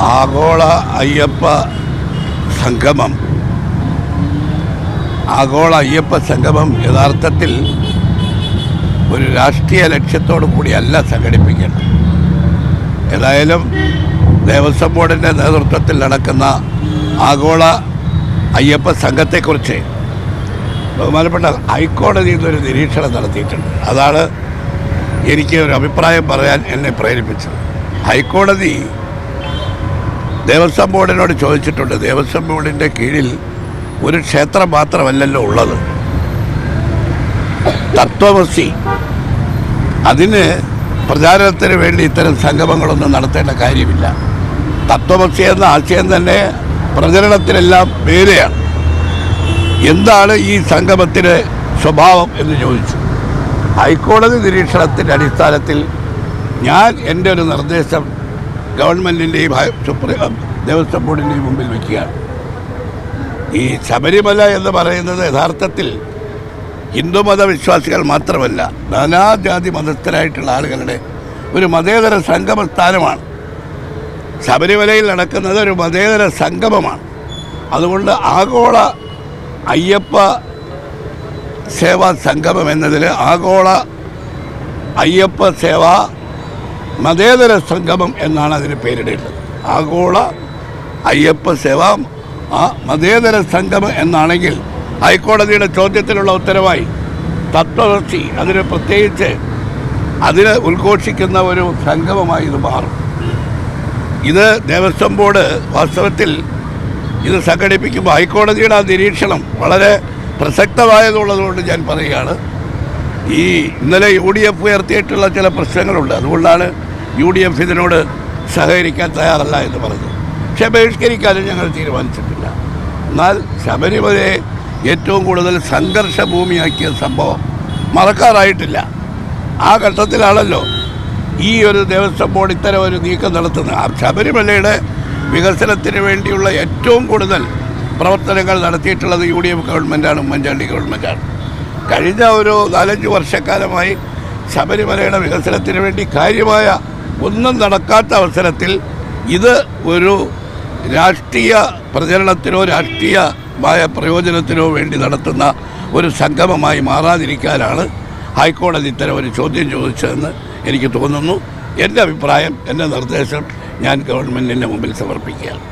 ആഗോള അയ്യപ്പ സംഗമം യഥാർത്ഥത്തിൽ ഒരു രാഷ്ട്രീയ ലക്ഷ്യത്തോടു കൂടിയല്ല സംഘടിപ്പിക്കേണ്ടത്. ഏതായാലും ദേവസ്വം ബോർഡിൻ്റെ നേതൃത്വത്തിൽ നടക്കുന്ന ആഗോള അയ്യപ്പ സംഘത്തെക്കുറിച്ച് ബഹുമാനപ്പെട്ട ഹൈക്കോടതി ഇന്നൊരു നിരീക്ഷണം നടത്തിയിട്ടുണ്ട്. അതാണ് എനിക്ക് ഒരു അഭിപ്രായം പറയാൻ എന്നെ പ്രേരിപ്പിച്ചത്. ഹൈക്കോടതി ദേവസ്വം ബോർഡിനോട് ചോദിച്ചിട്ടുണ്ട്, ദേവസ്വം ബോർഡിൻ്റെ കീഴിൽ ഒരു ക്ഷേത്രം മാത്രമല്ലല്ലോ ഉള്ളത്, തത്വമസി, അതിന് പ്രചാരണത്തിന് വേണ്ടി ഇത്തരം സംഗമങ്ങളൊന്നും നടത്തേണ്ട കാര്യമില്ല. തത്വമസി എന്ന ആശയം തന്നെ പ്രചരണത്തിനെല്ലാം വേറെയാണ്. എന്താണ് ഈ സംഗമത്തിൻ്റെ സ്വഭാവം എന്ന് ചോദിച്ചു. ഹൈക്കോടതി നിരീക്ഷണത്തിൻ്റെ അടിസ്ഥാനത്തിൽ ഞാൻ എൻ്റെ ഒരു നിർദ്ദേശം ഗവൺമെൻറ്റിൻ്റെയും ദേവസ്വം ബോർഡിൻ്റെയും മുമ്പിൽ വയ്ക്കുകയാണ്. ഈ ശബരിമല എന്ന് പറയുന്നത് യഥാർത്ഥത്തിൽ ഹിന്ദുമത വിശ്വാസികൾ മാത്രമല്ല, നാനാജാതി മതസ്ഥരായിട്ടുള്ള ആളുകളുടെ ഒരു മതേതര സംഗമ സ്ഥാനമാണ്. ശബരിമലയിൽ നടക്കുന്നത് ഒരു മതേതര സംഗമമാണ്. അതുകൊണ്ട് ആഗോള അയ്യപ്പ സേവാ സംഗമം എന്നതിൽ ആഗോള അയ്യപ്പ സേവാ മതേതര സംഗമം എന്നാണ് അതിന് പേരിടേണ്ടത്. ആഗോള അയ്യപ്പ സേവ മതേതര സംഗമം എന്നാണെങ്കിൽ ഹൈക്കോടതിയുടെ ചോദ്യത്തിലുള്ള ഉത്തരവായി തത്വദർശി അതിന് പ്രത്യേകിച്ച് അതിന് ഉദ്ഘോഷിക്കുന്ന ഒരു സംഗമമായി ഇത് മാറും. ഇത് ദേവസ്വം ബോർഡ് വാസ്തവത്തിൽ ഇത് സംഘടിപ്പിക്കുമ്പോൾ ഹൈക്കോടതിയുടെ ആ നിരീക്ഷണം വളരെ പ്രസക്തമായതുള്ളതുകൊണ്ട് ഞാൻ പറയുകയാണ്. ഈ ഇന്നലെ UDF ഉയർത്തിയിട്ടുള്ള ചില പ്രശ്നങ്ങളുണ്ട്, അതുകൊണ്ടാണ് UDF ഇതിനോട് സഹകരിക്കാൻ തയ്യാറല്ല എന്ന് പറഞ്ഞത്. പക്ഷേ ബഹിഷ്കരിക്കാനും ഞങ്ങൾ തീരുമാനിച്ചിട്ടില്ല. എന്നാൽ ശബരിമലയെ ഏറ്റവും കൂടുതൽ സംഘർഷ ഭൂമിയാക്കിയ സംഭവം മറക്കാറായിട്ടില്ല. ആ ഘട്ടത്തിലാണല്ലോ ഈ ഒരു ദേവസ്വം ബോർഡ് ഇത്തരം ഒരു നീക്കം നടത്തുന്നത്. ആ ശബരിമലയുടെ വികസനത്തിന് വേണ്ടിയുള്ള ഏറ്റവും കൂടുതൽ പ്രവർത്തനങ്ങൾ നടത്തിയിട്ടുള്ളത് UDF ഗവൺമെൻറ്റാണ്, ഉമ്മൻചാണ്ടി ഗവൺമെൻറ്റാണ്. കഴിഞ്ഞ ഒരു 4-5 വർഷക്കാലമായി ശബരിമലയുടെ വികസനത്തിന് വേണ്ടി കാര്യമായ ഒന്നും നടക്കാത്ത അവസരത്തിൽ ഇത് ഒരു രാഷ്ട്രീയ പ്രചരണത്തിനോ രാഷ്ട്രീയമായ പ്രയോജനത്തിനോ വേണ്ടി നടത്തുന്ന ഒരു സംഗമമായി മാറാതിരിക്കാനാണ് ഹൈക്കോടതി ഇത്തരം ഒരു ചോദ്യം ചോദിച്ചതെന്ന് എനിക്ക് തോന്നുന്നു. എൻ്റെ അഭിപ്രായം, എൻ്റെ നിർദ്ദേശം ഞാൻ ഗവൺമെൻറ്റിൻ്റെ മുമ്പിൽ സമർപ്പിക്കുകയാണ്.